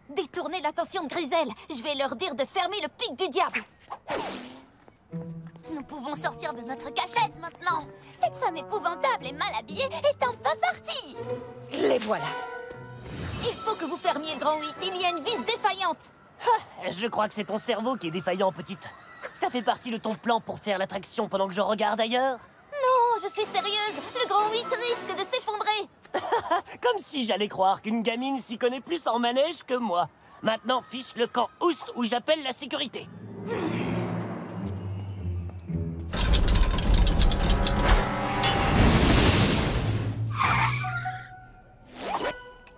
Détournez l'attention de Grisel. Je vais leur dire de fermer le pic du diable. Nous pouvons sortir de notre cachette maintenant. Cette femme épouvantable et mal habillée est enfin partie. Les voilà. Il faut que vous fermiez le grand 8. Il y a une vis défaillante. Je crois que c'est ton cerveau qui est défaillant, petite. Ça fait partie de ton plan pour faire l'attraction pendant que je regarde ailleurs? Non, je suis sérieuse. Le grand 8 risque de s'effondrer. Comme si j'allais croire qu'une gamine s'y connaît plus en manège que moi. Maintenant, fiche le camp Oust où j'appelle la sécurité.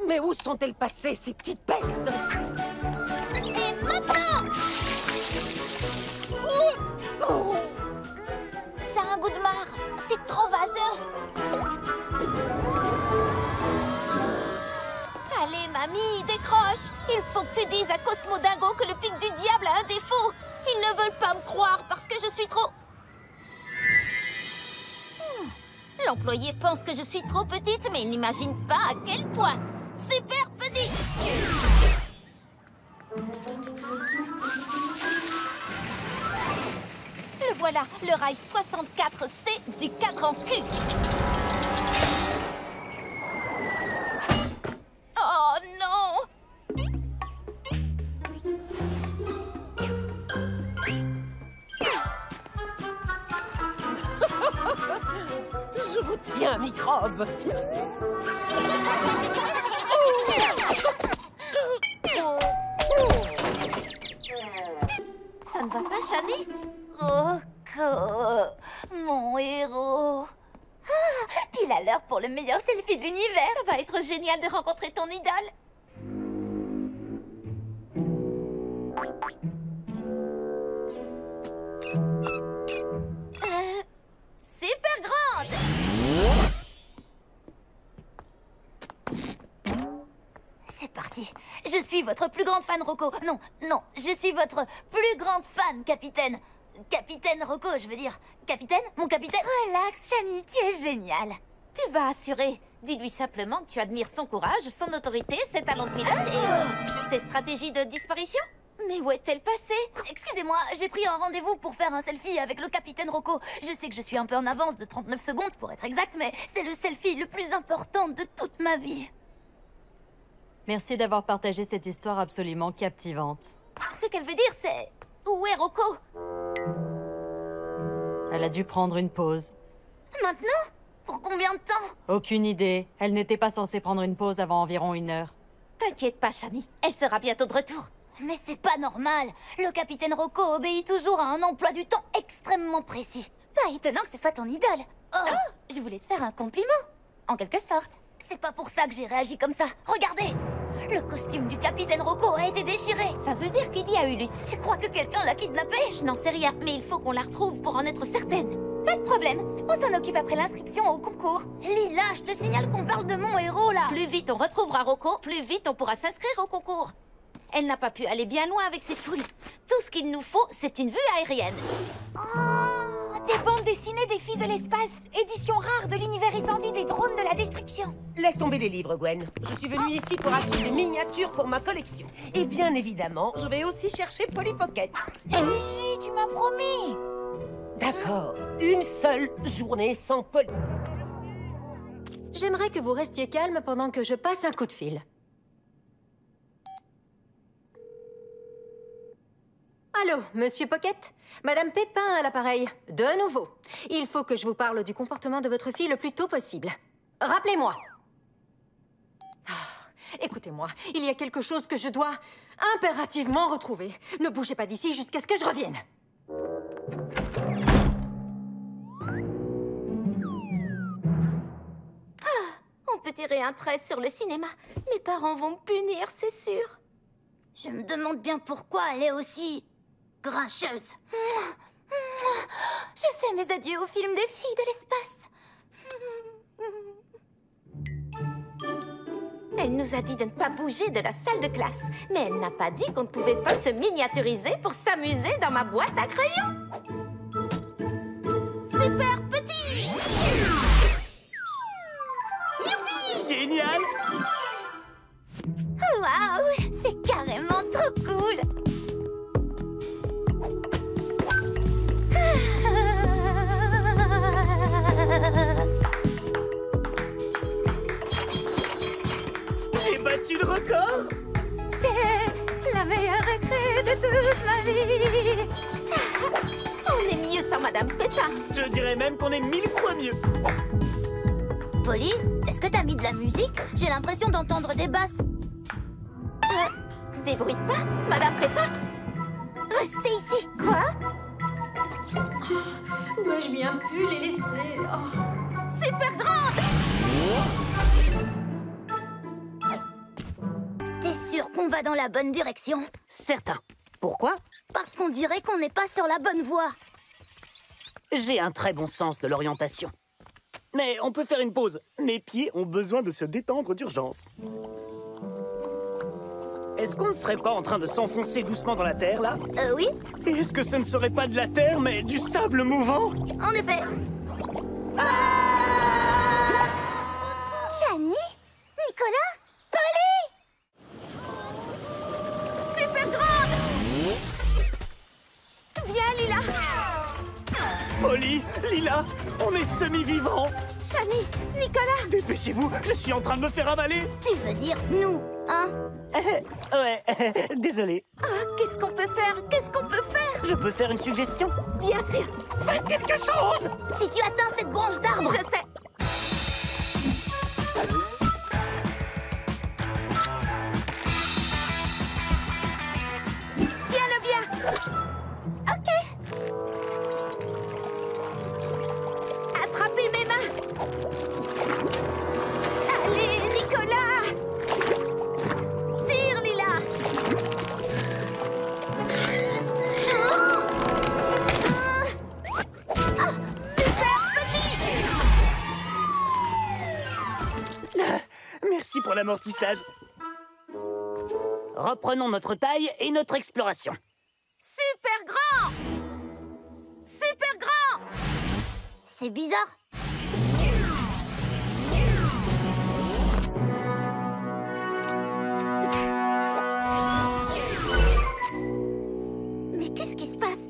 Mais où sont-elles passées, ces petites pestes? Et maintenant! Ça a un goût de marre. C'est trop vaseux. Allez, mamie, décroche. Il faut que tu dises à Cosmo Dingo que le pic du diable a un défaut. Ils ne veulent pas me croire parce que je suis trop... L'employé pense que je suis trop petite, mais il n'imagine pas à quel point. Super petit! Le voilà, le rail 64C du cadran Q. Oh non! Je vous tiens, microbe. Ça ne va pas, Shani? Rocco, mon héros. Pile à l'heure pour le meilleur selfie de l'univers. Ça va être génial de rencontrer ton idole. Super grande! C'est parti. Je suis votre plus grande fan, Rocco. Non, non, je suis votre plus grande fan, capitaine. Capitaine Rocco, je veux dire. Capitaine? Mon capitaine? Relax, Shani, tu es génial. Tu vas assurer. Dis-lui simplement que tu admires son courage, son autorité, ses talents de pilote et ses stratégies de disparition. Mais où est-elle passée? Excusez-moi, j'ai pris un rendez-vous pour faire un selfie avec le capitaine Rocco. Je sais que je suis un peu en avance de 39 secondes pour être exact, mais c'est le selfie le plus important de toute ma vie. Merci d'avoir partagé cette histoire absolument captivante. Ce qu'elle veut dire, c'est... Où est Rocco? Elle a dû prendre une pause. Maintenant? Pour combien de temps? Aucune idée. Elle n'était pas censée prendre une pause avant environ 1 heure. T'inquiète pas, Shani. Elle sera bientôt de retour. Mais c'est pas normal. Le capitaine Rocco obéit toujours à un emploi du temps extrêmement précis. Pas étonnant que ce soit ton idole. Oh, je voulais te faire un compliment. En quelque sorte. C'est pas pour ça que j'ai réagi comme ça. Regardez! Le costume du capitaine Rocco a été déchiré. Ça veut dire qu'il y a eu lutte. Tu crois que quelqu'un l'a kidnappé? Je n'en sais rien, mais il faut qu'on la retrouve pour en être certaine. Pas de problème. On s'en occupe après l'inscription au concours. Lila, je te signale qu'on parle de mon héros, là. Plus vite on retrouvera Rocco, plus vite on pourra s'inscrire au concours. Elle n'a pas pu aller bien loin avec cette foule. Tout ce qu'il nous faut, c'est une vue aérienne. Oh, des bandes dessinées des filles de l'espace. Édition rare de l'univers étendu des drones de la destruction. Laisse tomber les livres, Gwen. Je suis venue ici pour acheter des miniatures pour ma collection. Et bien évidemment, je vais aussi chercher Polly Pocket. Gigi, tu m'as promis. D'accord. Une seule journée sans Polly. J'aimerais que vous restiez calme pendant que je passe un coup de fil. Allô, Monsieur Pocket? Madame Pépin à l'appareil. De nouveau. Il faut que je vous parle du comportement de votre fille le plus tôt possible. Rappelez-moi. Écoutez-moi, il y a quelque chose que je dois impérativement retrouver. Ne bougez pas d'ici jusqu'à ce que je revienne. On peut tirer un trait sur le cinéma. Mes parents vont me punir, c'est sûr. Je me demande bien pourquoi elle est aussi grincheuse. Je fais mes adieux au film des filles de l'espace. Elle nous a dit de ne pas bouger de la salle de classe. Mais elle n'a pas dit qu'on ne pouvait pas se miniaturiser pour s'amuser dans ma boîte à crayons. Super petit! génial! Waouh, c'est carrément trop cool. J'ai battu le record! C'est la meilleure récré de toute ma vie. On est mieux sans Madame Pépin. Je dirais même qu'on est 1000 fois mieux. Polly, est-ce que t'as mis de la musique? J'ai l'impression d'entendre des basses. Débrouille pas, Madame Pépin. Restez ici. Quoi? Où ai-je bien pu les laisser? Super grande! T'es sûr qu'on va dans la bonne direction? Certain. Pourquoi? Parce qu'on dirait qu'on n'est pas sur la bonne voie. J'ai un très bon sens de l'orientation. Mais on peut faire une pause. Mes pieds ont besoin de se détendre d'urgence. Est-ce qu'on ne serait pas en train de s'enfoncer doucement dans la terre, là? Oui, Et est-ce que ce ne serait pas de la terre, mais du sable mouvant? en effet. Chani? Nicolas? Polly? Super grande! Viens, Lila! Polly, Lila, on est semi-vivants! Chani, Nicolas! Dépêchez-vous, je suis en train de me faire avaler! Tu veux dire nous, hein? Ouais, désolé. Ah, qu'est-ce qu'on peut faire? Qu'est-ce qu'on peut faire? Je peux faire une suggestion? Bien sûr! Faites quelque chose! Si tu atteins cette branche d'arbre... Je sais! Tiens-le bien! Ok. Attrapez mes mains! Allez, Nicolas! Tire, Lila! Merci pour l'amortissage. Reprenons notre taille et notre exploration. Super grand! Super grand! C'est bizarre. Mais qu'est-ce qui se passe?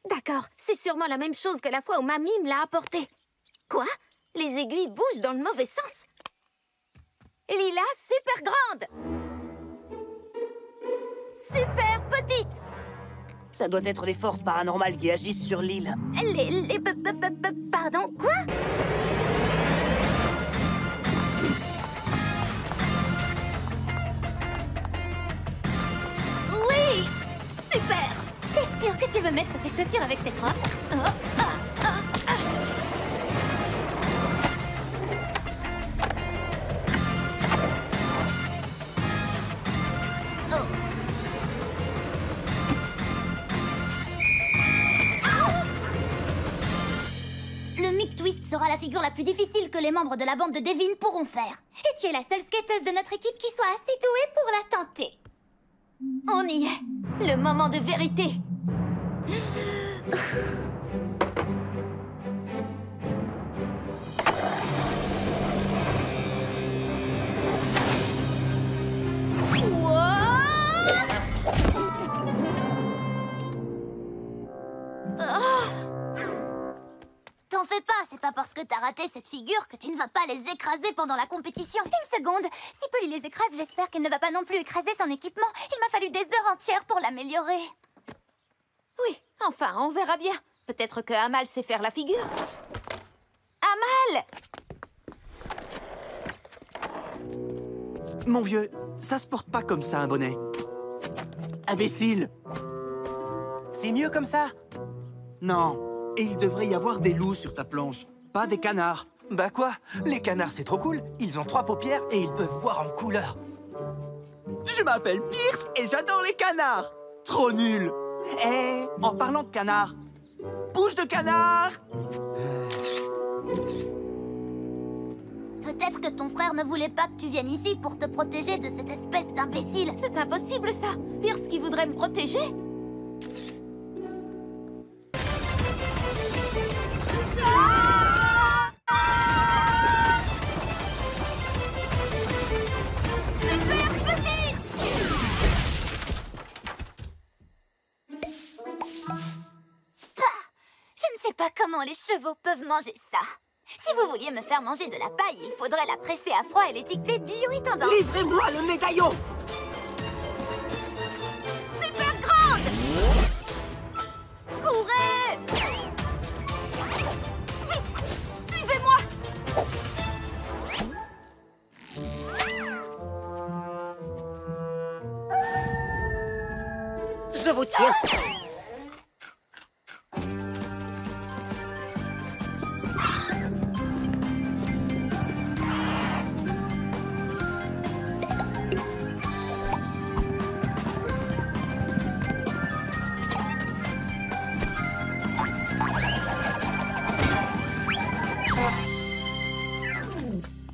D'accord, c'est sûrement la même chose que la fois où Mamie me l'a apporté. Quoi? Les aiguilles bougent dans le mauvais sens. Lila, super grande! Super petite! Ça doit être les forces paranormales qui agissent sur l'île. Pardon, quoi? Oui! Super! T'es sûr que tu veux mettre ces chaussures avec cette robe? Le Mick Twist sera la figure la plus difficile que les membres de la bande de Devin pourront faire. Et tu es la seule skateuse de notre équipe qui soit assez douée pour la tenter. On y est! Le moment de vérité! T'en fais pas, c'est pas parce que t'as raté cette figure que tu ne vas pas les écraser pendant la compétition. Une seconde, si Polly les écrase, j'espère qu'elle ne va pas non plus écraser son équipement. Il m'a fallu des heures entières pour l'améliorer. Oui, enfin, on verra bien. Peut-être que Amal sait faire la figure. Amal! Mon vieux, ça se porte pas comme ça, un bonnet. Imbécile! C'est mieux comme ça? Non, et il devrait y avoir des loups sur ta planche, pas des canards. Bah quoi? Les canards, c'est trop cool. Ils ont 3 paupières et ils peuvent voir en couleur. Je m'appelle Pierce et j'adore les canards. Trop nul. Eh, en parlant de canards, bouge de canard! Peut-être que ton frère ne voulait pas que tu viennes ici pour te protéger de cette espèce d'imbécile. C'est impossible, ça! Pierce qui voudrait me protéger? comment les chevaux peuvent manger ça. Si vous vouliez me faire manger de la paille, il faudrait la presser à froid et l'étiqueter bio-étendance. Livrez-moi le médaillon! Super grande! Courez! Vite! Suivez-moi! Je vous tiens!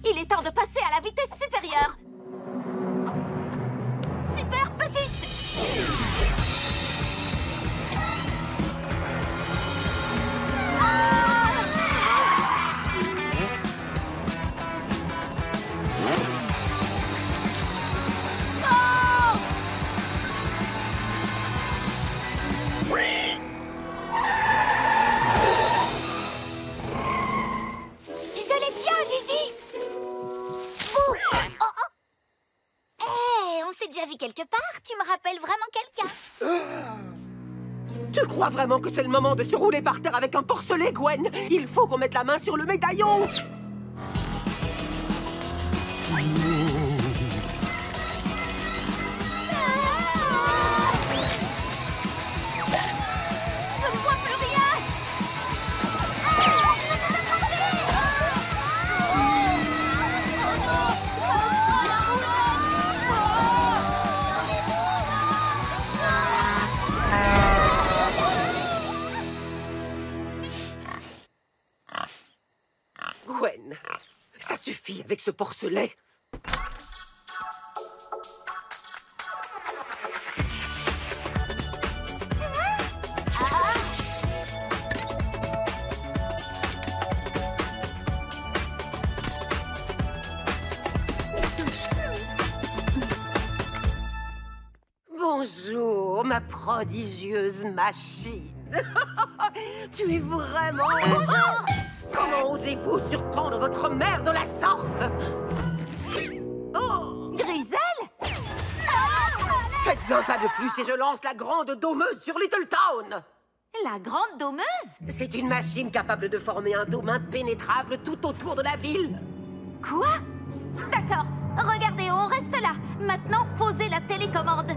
Il est temps de passer à la vitesse supérieure. Super petite! Je les tiens, Gigi! Ouh. Oh, oh. Hey, on s'est déjà vu quelque part. Tu me rappelles vraiment quelqu'un. Tu crois vraiment que c'est le moment de se rouler par terre avec un porcelet, Gwen? Il faut qu'on mette la main sur le médaillon! Je ne vois plus rien! Gwen, ça suffit avec ce porcelet. Bonjour, ma prodigieuse machine. Tu es vraiment... Bonjour! Comment osez-vous surprendre votre mère de la sorte? Oh! Griselle? Faites un pas de plus et je lance la grande domeuse sur Little Town! La grande domeuse? C'est une machine capable de former un dôme impénétrable tout autour de la ville. Quoi? D'accord, regardez, on reste là. Maintenant, posez la télécommande.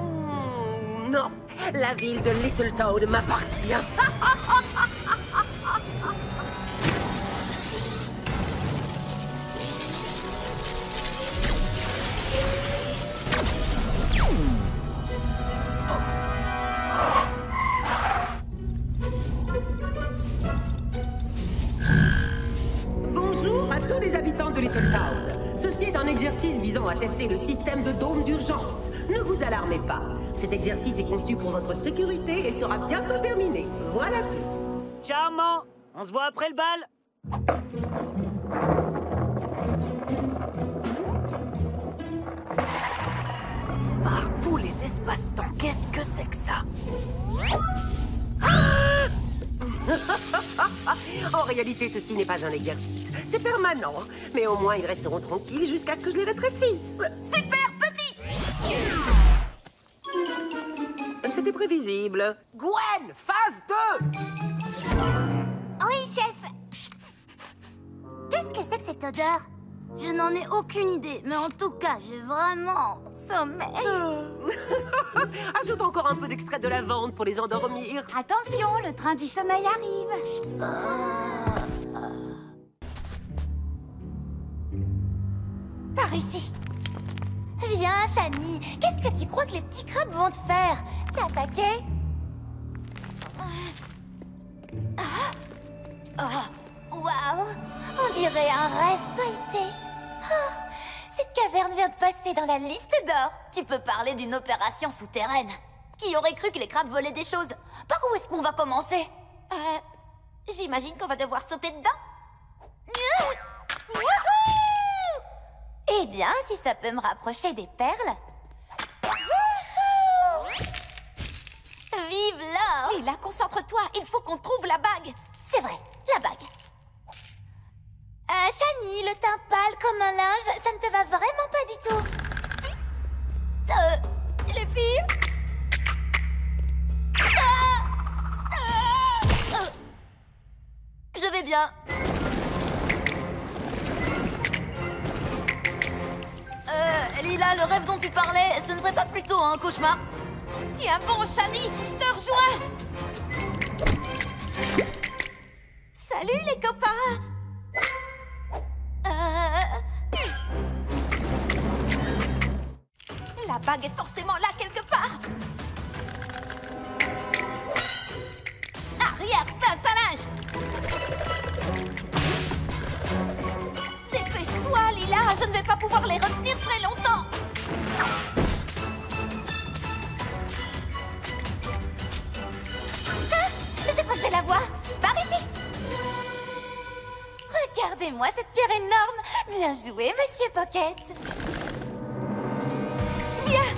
Non, la ville de Little Town m'appartient. Bonjour à tous les habitants de Little Town. Ceci est un exercice visant à tester le système de dôme d'urgence. Ne vous alarmez pas. Cet exercice est conçu pour votre sécurité et sera bientôt terminé. Voilà tout. Charmant! On se voit après le bal! Par tous les espaces-temps, qu'est-ce que c'est que ça? En réalité, ceci n'est pas un exercice. C'est permanent. Mais au moins, ils resteront tranquilles jusqu'à ce que je les rétrécisse. Super petite! C'était prévisible. Gwen, phase 2! Oui, chef. Qu'est-ce que c'est que cette odeur? Je n'en ai aucune idée, mais en tout cas, j'ai vraiment sommeil. Ajoute encore un peu d'extrait de lavande pour les endormir. Attention, le train du sommeil arrive. Par ici. Viens, Shani. Qu'est-ce que tu crois que les petits crabes vont te faire? T'attaquer? Oh, waouh! On dirait un rêve feuilleté. Oh, cette caverne vient de passer dans la liste d'or. Tu peux parler d'une opération souterraine. Qui aurait cru que les crabes volaient des choses? Par où est-ce qu'on va commencer? J'imagine qu'on va devoir sauter dedans. Eh bien, si ça peut me rapprocher des perles. Vive l'or! Et là, concentre-toi, il faut qu'on trouve la bague. C'est vrai. la bague. Shani, le teint pâle comme un linge, ça ne te va vraiment pas du tout. Les filles? Je vais bien. Lila, le rêve dont tu parlais, ce ne serait pas plutôt un cauchemar? Tiens bon, Shani, je te rejoins. Salut les copains. La bague est forcément là quelque part. Arrière, pince à linge. Dépêche-toi, Lila, je ne vais pas pouvoir les retenir très longtemps. Je crois que j'ai la voix. Par ici. Regardez-moi cette pierre énorme. Bien joué, Monsieur Pocket. Viens.